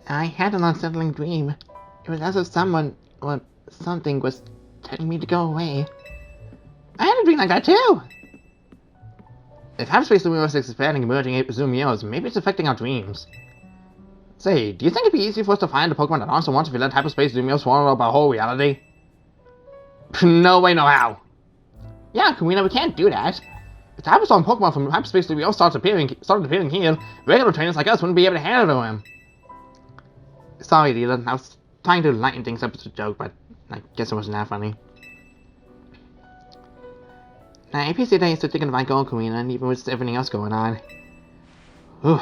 I had an unsettling dream. It was as if someone or something was telling me to go away. I had a dream like that too! If hyperspace Lumiose is expanding emerging Lumiose, maybe it's affecting our dreams. Say, do you think it'd be easy for us to find a Pokemon that answer once if we let hyperspace Lumiose swallow up our whole reality? No way, no how! Yeah, Karina, we can't do that. If the hyperstorm Pokemon from hyperspace Lumiose started appearing here, regular trainers like us wouldn't be able to handle him. Sorry, Leland, I was trying to lighten things up as a joke, but I guess it wasn't that funny. Now, I appreciate that you're still thinking of my goal, Karina, and even with everything else going on. Whew,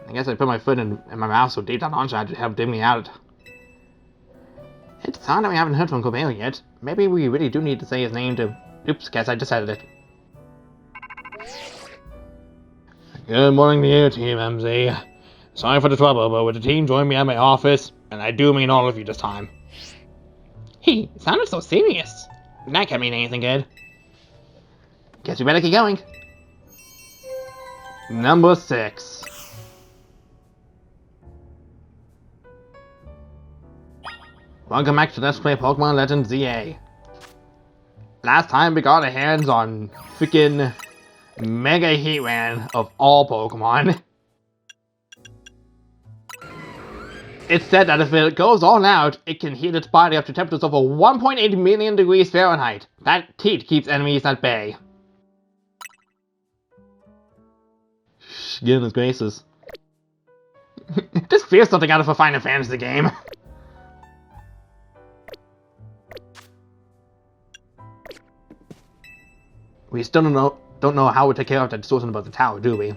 I guess I put my foot in my mouth so deep that Ansha had to help dig me out. It's odd that we haven't heard from Corbeau yet. Maybe we really do need to say his name to... Oops, guess I just said it. Good morning to you, Team MZ. Sorry for the trouble, but would the team join me at my office? And I do mean all of you this time. Hey, it sounded so serious. That can't mean anything good. Guess we better keep going. Number 6. Welcome back to Let's Play Pokemon Legends ZA. Last time we got our hands on freaking Mega Heatran of all Pokemon. It's said that if it goes all out, it can heat its body up to temperatures over 1.8 million degrees Fahrenheit. That heat keeps enemies at bay. Goodness gracious. This feels something out of a Final Fantasy game. We still don't know how we take care of that distortion about the tower, do we?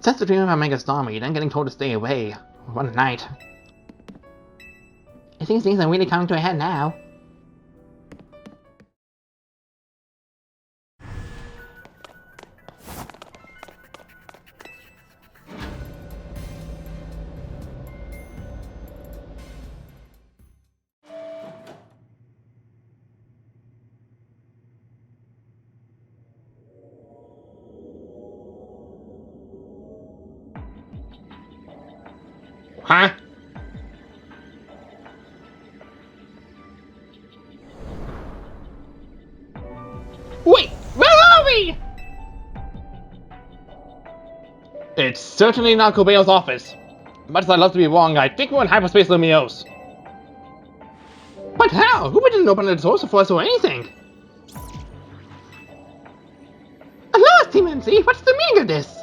Since the dream of Mega Stormy, then getting told to stay away. What a night. I think things are really coming to a head now. Huh? Wait, where are we? It's certainly not Corbeau's office. Much as I'd love to be wrong, I think we're in hyperspace Lumiose. But how? Who didn't open the doors for us or anything? Hello, Team MC, what's the meaning of this?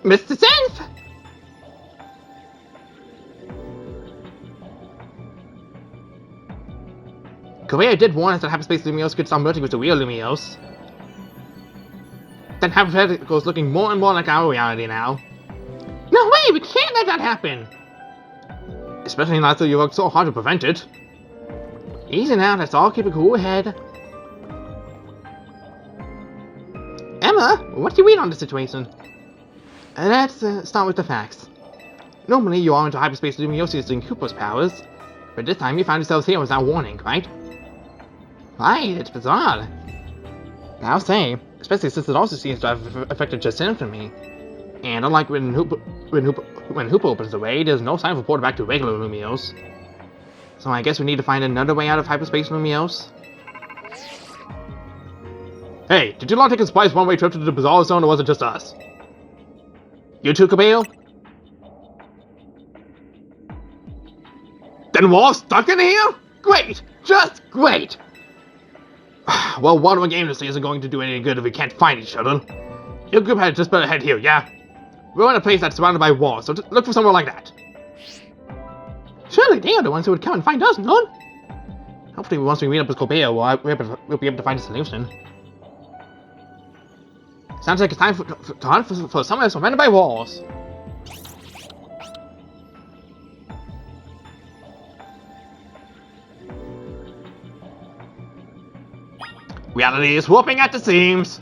Mr. Sense? Corbeau did warn us that hyperspace Lumiose could start merging with the real Lumiose. That hyperspace goes looking more and more like our reality now. No way, we can't let that happen! Especially not after you worked so hard to prevent it. Easy now, let's all keep a cool head. Emma, what do you read on the situation? Let's start with the facts. Normally you are into hyperspace Lumiose using Corbeau's powers, but this time you found yourselves here without warning, right? Right, it's bizarre. I'll say, especially since it also seems to have affected just infamy. And unlike when Hoopa opens the way, there's no sign of a portal back to regular Lumiose. So I guess we need to find another way out of hyperspace Lumiose. Hey, did you not take a surprise one-way trip to the Bizarre Zone, or was it just us? You too, Corbeau? Then we're all stuck in here? Great! Just great! Well, one more game this isn't going to do any good if we can't find each other. Your group had just better head here, yeah? We're in a place that's surrounded by walls, so look for somewhere like that. Surely they are the ones who would come and find us, no? Hopefully once we meet up with Corbeau, we'll be able to find a solution. Sounds like it's time to hunt for somewhere surrounded by walls. Reality is warping at the seams.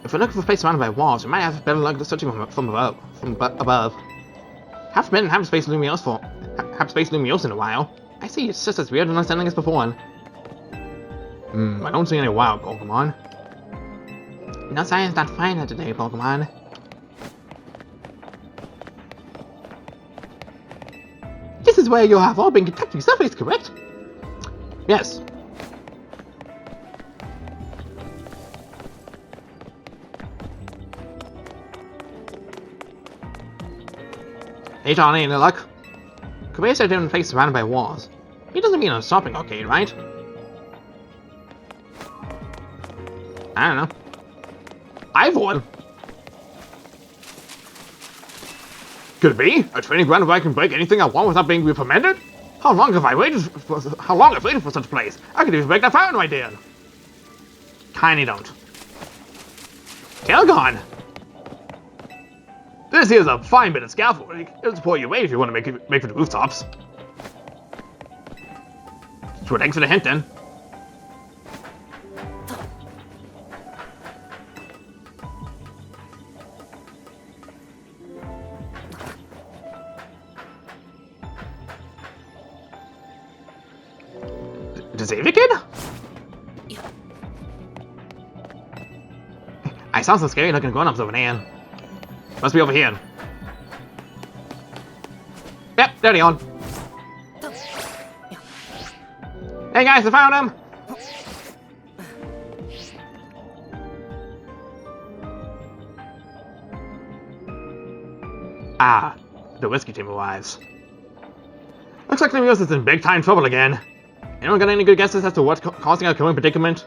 If we're looking for a place surrounded by walls, we might have better luck searching from above. Haven't been in hyperspace Lumiose in a while. I see, it's just as weird and unsettling as before. I don't see any wild Pokemon. No science not finding today, Pokemon. is where you have all been conducting surveys, correct? Yes. Hey Johnny, any luck? Corbeau said in a place surrounded by walls. He doesn't mean a shopping arcade, right? I don't know. I've won! Could it be? A training ground where I can break anything I want without being reprimanded? How long have I waited for such a place? I could even break that fountain right there. Kinda don't. Tail gone! This here's a fine bit of scaffolding. It'll support your weight if you want to make for the rooftops. So thanks for the hint then. Does Ava kid? I saw some scary looking grown-ups over there. Must be over here. Yep, there they are. Hey guys, I found him! Ah, the whiskey team arrives. Looks like Lumiose is in big time trouble again. Anyone got any good guesses as to what's causing our current predicament?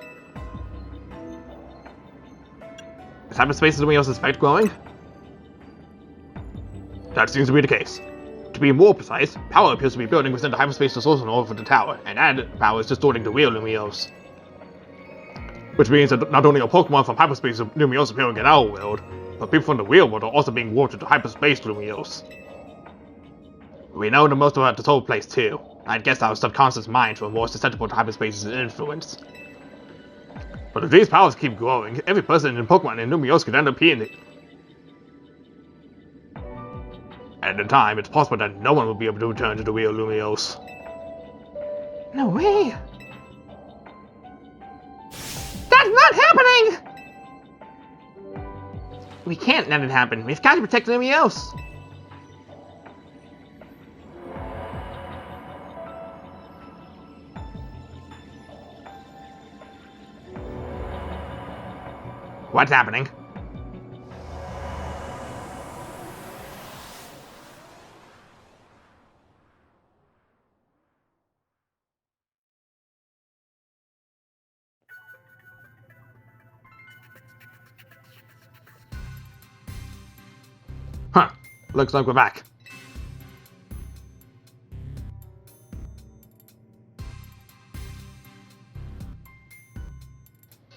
Is hyperspace Lumiose's effect growing? That seems to be the case. To be more precise, power appears to be building within the hyperspace source node for the tower, and that power is distorting the real Lumiose. Which means that not only are Pokemon from hyperspace Lumiose appearing in our world, but people from the real world are also being warped into hyperspace Lumiose. We know the most about this whole place too. I'd guess our subconscious minds were more susceptible to hyperspace's influence. But if these powers keep growing, every person in Pokemon in Lumiose could end up here. At the time, it's possible that no one will be able to return to the real Lumiose. No way! That's not happening! We can't let it happen. We've got to protect Lumiose. What's happening? Huh. Looks like we're back.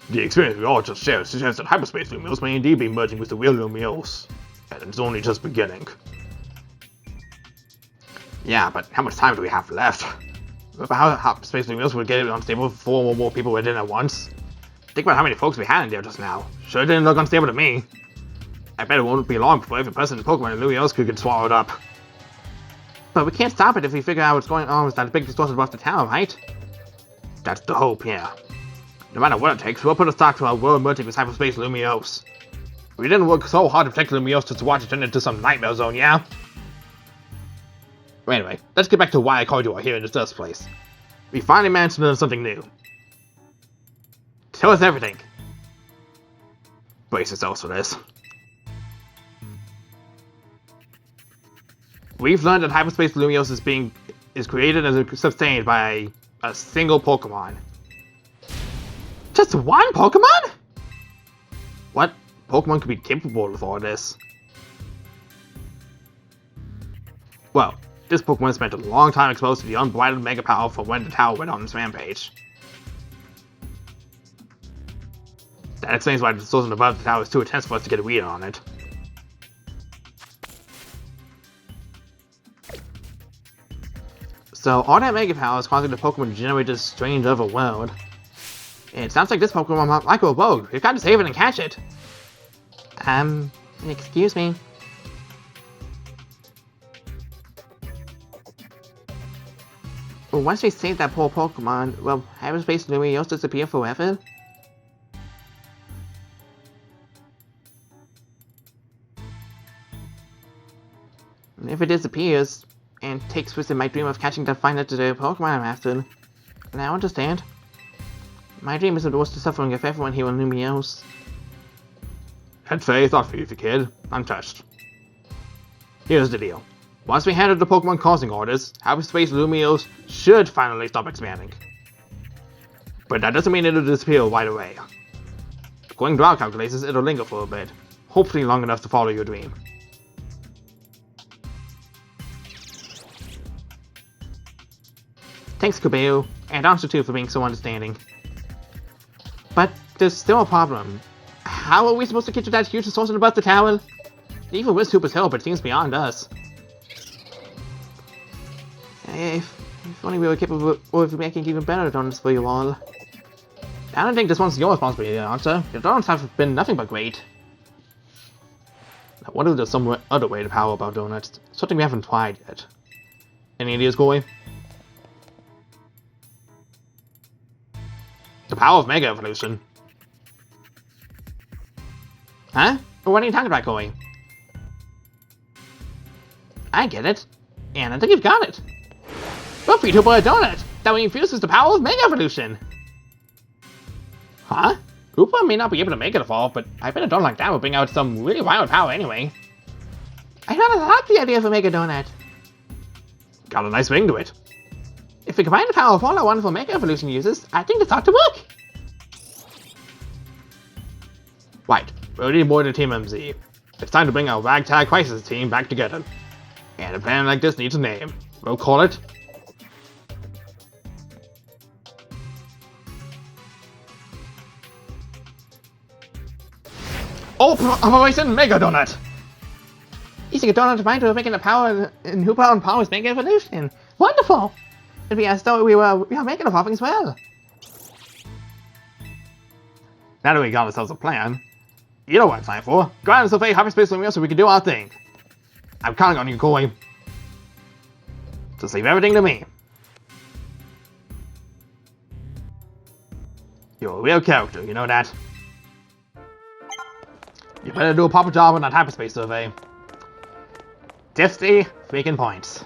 The experience we all just shared suggests that hyperspace Lumiose may indeed be merging with the real Lumiose, and it's only just beginning. Yeah, but how much time do we have left? Remember how hyperspace Lumiose would get it unstable if 4 or more people went in at once? Think about how many folks we had in there just now. Sure didn't look unstable to me. I bet it won't be long before every person in Pokemon in Lumiose could get swallowed up. But we can't stop it if we figure out what's going on with that big distortion above the tower, right? That's the hope, yeah. No matter what it takes, we'll put a stop to our world merging with hyperspace Lumiose. We didn't work so hard to protect Lumiose just to watch it turn into some nightmare zone, yeah? Anyway, let's get back to why I called you out here in the first place. We finally managed to learn something new. Tell us everything. Brace yourselves for this. We've learned that hyperspace Lumiose is created and sustained by a single Pokemon. Just one Pokemon? What Pokemon could be capable of all this? Well, this Pokemon spent a long time exposed to the unbridled mega power from when the tower went on its rampage. That explains why the distortion above the tower is too intense for us to get a read on it. So all that mega power is causing the Pokemon to generate this strange other world. It sounds like this Pokemon might like Corbeau. We've got to save it and catch it. Excuse me. Well, once we save that poor Pokemon, will hyperspace Lumiose disappear forever? If it disappears, and take twisted my dream of catching that fine legendary Pokemon I'm after. And I understand. My dream isn't worth the suffering of everyone here on Lumiose. Had faith, not fear, kid. I'm touched. Here's the deal. Once we handle the Pokemon causing orders, hyperspace Lumiose should finally stop expanding. But that doesn't mean it'll disappear right away. According to our calculations, it'll linger for a bit. Hopefully long enough to follow your dream. Thanks, Corbeau, and also too for being so understanding. But there's still a problem. How are we supposed to get to that huge source above the tower? Even with Super's help, it seems beyond us. If only we were capable of making even better donuts for you all. I don't think this one's your responsibility, answer. Your donuts have been nothing but great. Now, what if there's some other way to power up our donuts? Something we haven't tried yet. Any ideas, Corey? The power of Mega Evolution. Huh? What are you talking about, Corey? I get it. And I think you've got it. We'll feed her a donut that will infuse the power of Mega Evolution. Huh? Koopa may not be able to make it evolve, but I bet a donut like that would bring out some really wild power anyway. I kinda like the idea of a Mega Donut. Got a nice ring to it. If we combine the power of all our wonderful Mega Evolution uses, I think this ought to work. Right, we need more than Team MZ. It's time to bring our Ragtag Crisis team back together. And a plan like this needs a name. We'll call it... Operation Mega Donut! Using a donut combined to making the power and Hoopa and Power's Mega Evolution. Wonderful! It'd be as though we are making evolving as well. Now that we got ourselves a plan, you know what it's time for. Go out and survey hyperspace Lumiose so we can do our thing. I'm counting on you, Koi. Just leave everything to me. You're a real character, you know that? You better do a proper job on that hyperspace survey. 50 freaking points.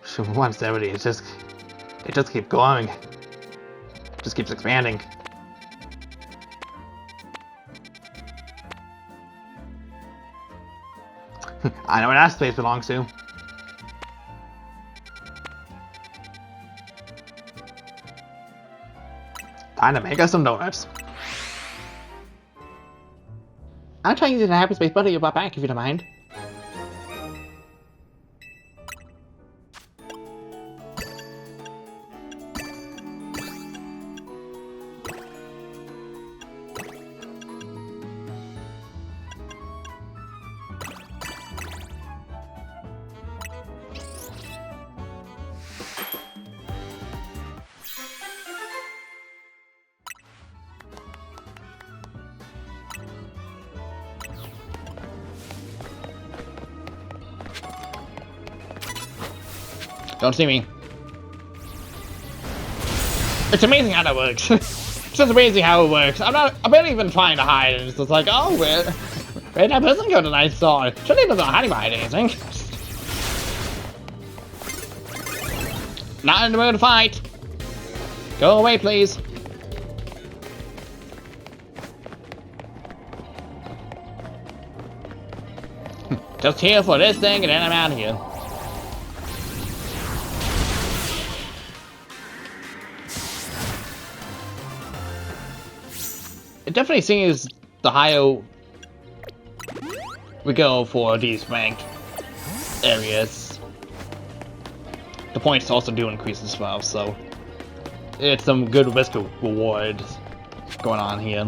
Sure, 170, it just keeps going. Just keeps expanding. I know where that space belongs to. Time to make us some donuts. I'll try using the hyperspace butter you brought back if you don't mind. Don't see me. It's amazing how that works. It's just amazing how it works. I'm not even trying to hide it. It's just like, oh, where'd that person go that I saw? Surely doesn't hiding behind anything. Not in the mood to fight. Go away, please. Just here for this thing and then I'm out of here. It definitely seems the higher we go for these ranked areas, the points also do increase as well, so it's some good risk reward going on here.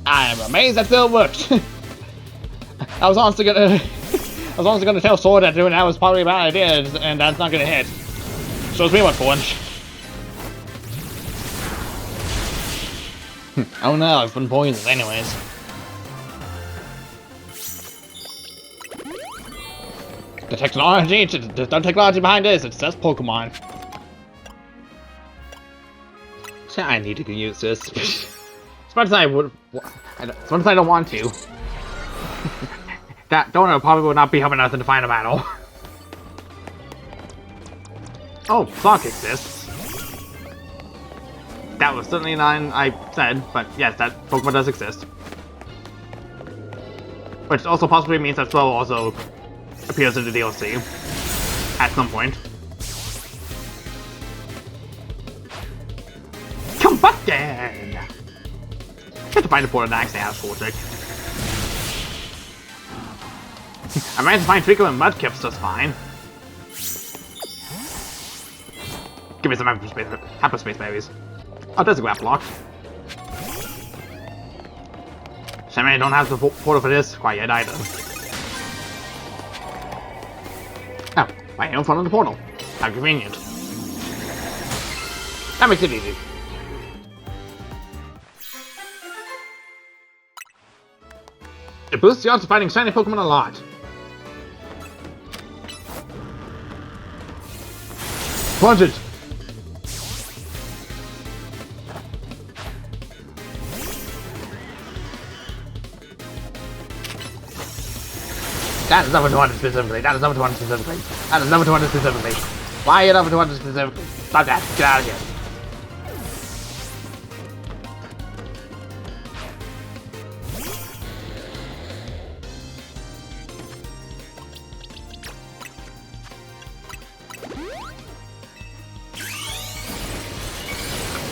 I am amazed that still worked. I was honestly gonna tell Sword that doing that was probably a bad idea, and that's not gonna hit. Shows me what for once. Oh no, I've been poisoned anyways. The technology behind this, it says Pokemon. I need to use this. As much as I would, as much as I don't want to. That donor probably would not be helping us in the final battle. Oh, Sonic exists. That was certainly not I said, but yes, that Pokemon does exist. Which also possibly means that Swell also appears in the DLC at some point. Combustion! Get to find the port of the next ass Vortex. I managed to find Trico and Mudkip's just fine. Give me some hyperspace berries. Oh, there's a grab block. Shame I don't have the portal for this quite yet either. Oh, right in front of the portal. How convenient. That makes it easy. It boosts the odds of finding shiny Pokemon a lot. Plunge it! That is not what you wanted specifically. That is not what you wanted specifically. That is not what you wanted specifically. Why are you not what you wanted specifically? Stop that. Get out of here.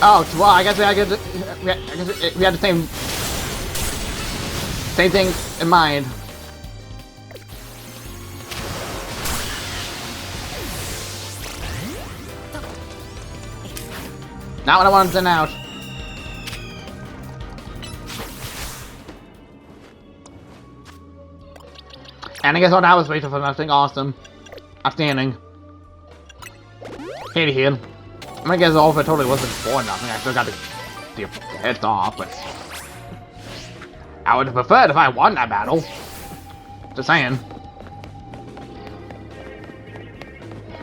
Oh, well, I guess we had the same thing in mind. Not what I wanted to send out. And I guess all that was waiting for nothing awesome. Outstanding. Hey here. I mean, I guess all of it totally wasn't for nothing. I still got the heads off, but I would have preferred if I won that battle. Just saying.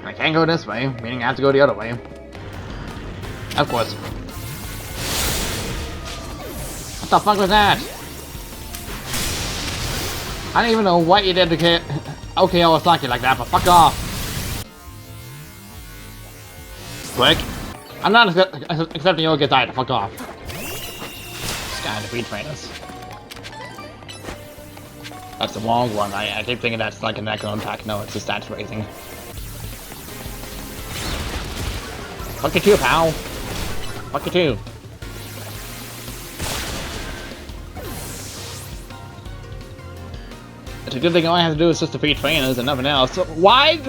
I can't go this way, meaning I have to go the other way. Of course. What the fuck was that? I don't even know what you did to get OKO Osaki like that, but fuck off. Quick. I'm not accepting you'll get died. Fuck off. This guy defeat trainers. That's the wrong one. I keep thinking that's like an echo attack. No, it's a stats raising. Fuck you too, pal. Fuck you too. It's a good thing all I have to do is just defeat trainers and nothing else. So why?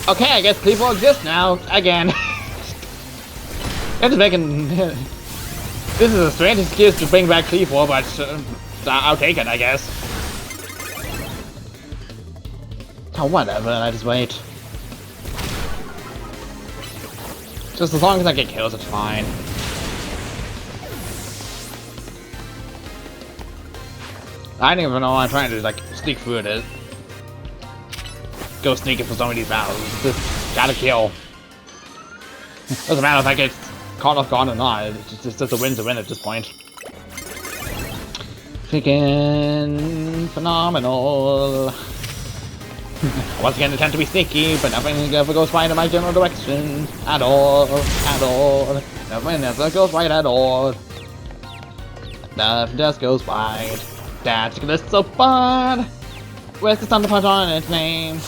Okay, I guess Cleveland exists now, again. It's making... This is a strange excuse to bring back Cleveland, but I'll take it, I guess. Oh, whatever, I just wait. Just as long as I get kills, it's fine. I don't even know what I'm trying to, like, sneak through it. Go sneaking for some of these battles. Just gotta kill. Doesn't matter if I get caught off guard or not. It's just a win to win at this point. Freaking phenomenal. Once again, attempt to be sneaky, but nothing ever goes right in my general direction. At all. At all. Nothing ever goes right at all. Nothing just goes right. That's just so fun. Where's the Thunder Punch on its name?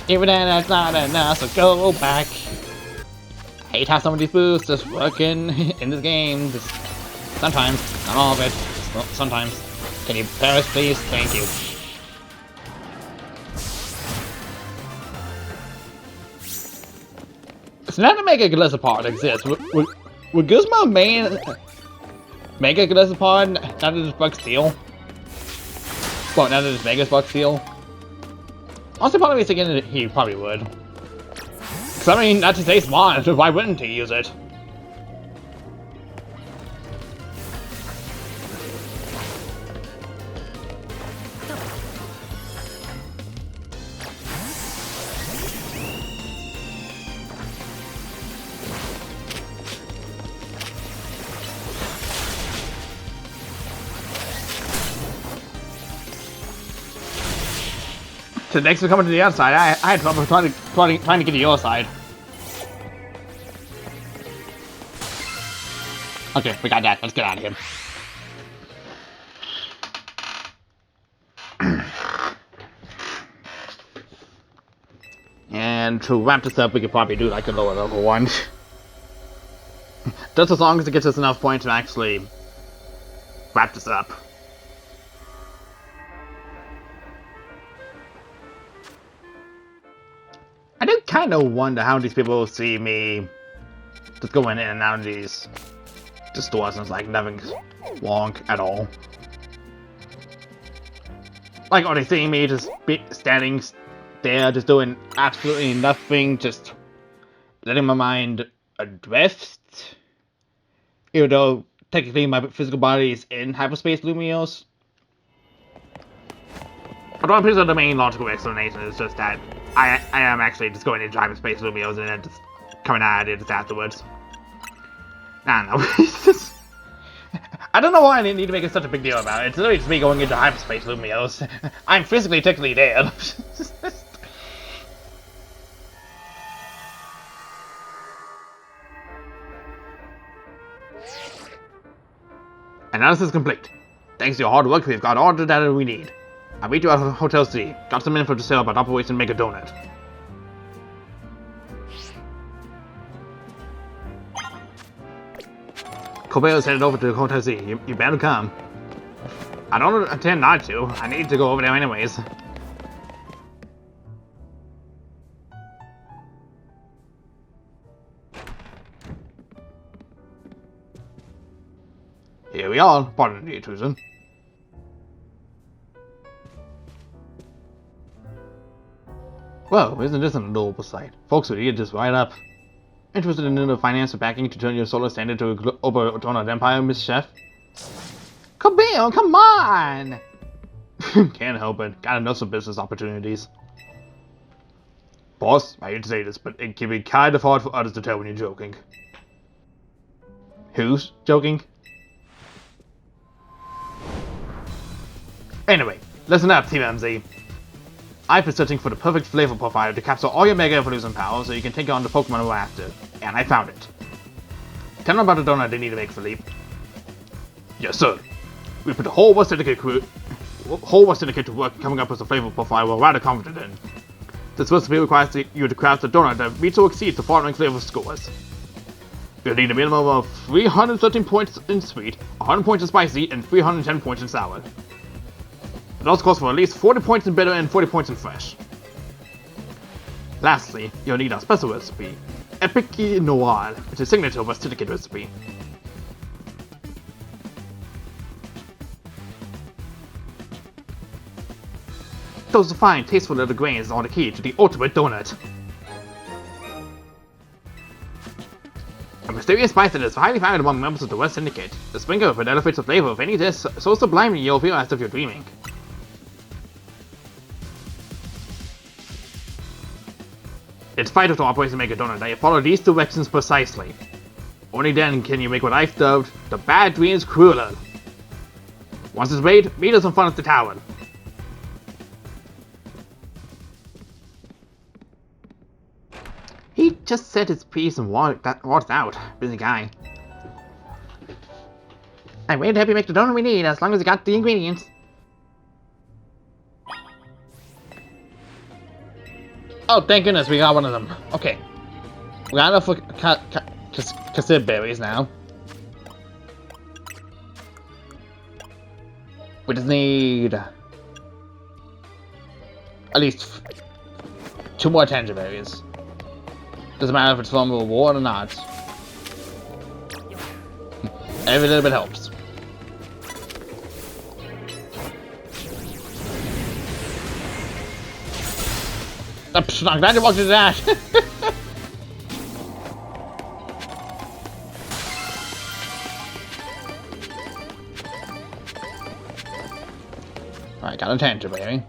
Even then, that's not enough, so go back. I hate how some of these boosts just working in this game. Just sometimes, not all of it. Sometimes. Can you perish, please? Thank you. So now to Mega Gliscopod exists, would Guzma main Mega Gliscopod now that it's Bug Steel? Well, now that it's Mega's Bug Steel? Honestly, probably thinking he probably would. Cause I mean, not to say smart, why wouldn't he use it? So next we're coming to the other side. I had trouble trying to get to your side. Okay, we got that. Let's get out of here. And to wrap this up, we could probably do like a lower level one. Just as long as it gets us enough points to actually wrap this up. I do kind of wonder how these people see me just going in and out of these stores and it's like nothing's wrong at all. Like, are they seeing me just standing there, just doing absolutely nothing, just letting my mind adrift? Even though technically my physical body is in hyperspace Lumiose. But one piece of the main logical explanation is just that I am actually just going into hyperspace Lumiose and then just coming out of it just afterwards. I don't know. It's just, I don't know why I need to make such a big deal about it. It's literally just me going into hyperspace Lumiose. I'm physically technically there. Analysis complete. Thanks to your hard work, we've got all the data we need. I'll meet you at Hotel C. Got some info to sell about Operation Make a Donut. Corbeau is headed over to Hotel C. You better come. I don't intend not to. I need to go over there anyways. Here we are. Pardon the intrusion. Well, isn't this an adorable sight? Folks would eat this right up. Interested in the financial backing to turn your solar standard to a donut empire, Miss Chef? Corbeau, come on! Can't help it. Gotta know some business opportunities. Boss, I hate to say this, but it can be kind of hard for others to tell when you're joking. Who's joking? Anyway, listen up, Team MZ. I've been searching for the perfect flavor profile to capture all your Mega Evolution power so you can take on the Pokemon we're after, and I found it. Tell them about the donut they need to make, Philippe. Yes, sir. We put the whole West Syndicate to work coming up with a flavor profile we're rather confident in. This recipe requires you to craft a donut that meets or exceeds the following flavor scores. You'll need a minimum of 313 points in sweet, 100 points in spicy, and 310 points in sour. It also calls for at least 40 points in bitter and 40 points in fresh. Lastly, you'll need a special recipe, Epic Noir, which is a signature West Syndicate recipe. Those fine, tasteful little grains are the key to the ultimate donut. A mysterious spice that is highly valued among members of the West Syndicate. The sprinkle of it elevates the flavor of any dish so sublimely you'll feel as if you're dreaming. It's vital to Operation Make a Donut that you follow these directions precisely. Only then can you make what I've dubbed the Bad Dreams Crueler. Once it's made, meet us in front of the tower. He just said his piece and walked out. Busy guy. I'm ready to help you make the donut we need as long as you got the ingredients. Oh, thank goodness we got one of them. Okay. We got enough for cassid berries now. We just need at least 2 more tangerine berries. Doesn't matter if it's from a reward or not. Every little bit helps. I'm glad you walked into that. Alright, got a tangerine berry.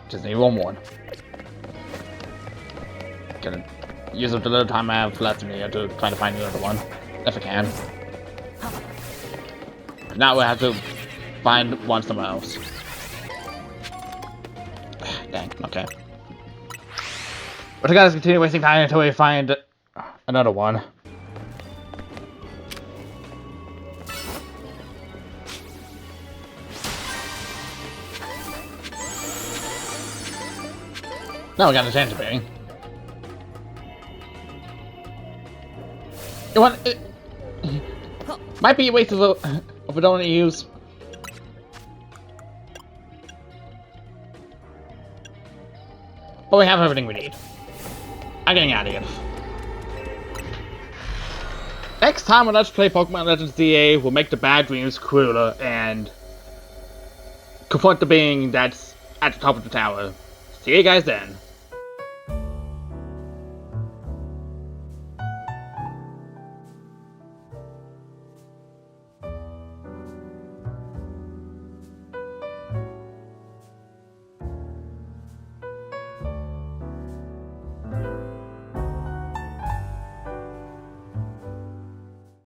Just need one more. Gonna use up the little time I have left in here to try to find another one, if I can. Now we'll have to find one somewhere else. Dang, okay. But I gotta continue wasting time until we find another one. Now we got a chance of being. You want it? Might be a waste of a donut to use. But we have everything we need. I'm getting out of here. Next time on Let's Play Pokemon Legends DA, we'll make the bad dreams crueler and confront the being that's at the top of the tower. See you guys then.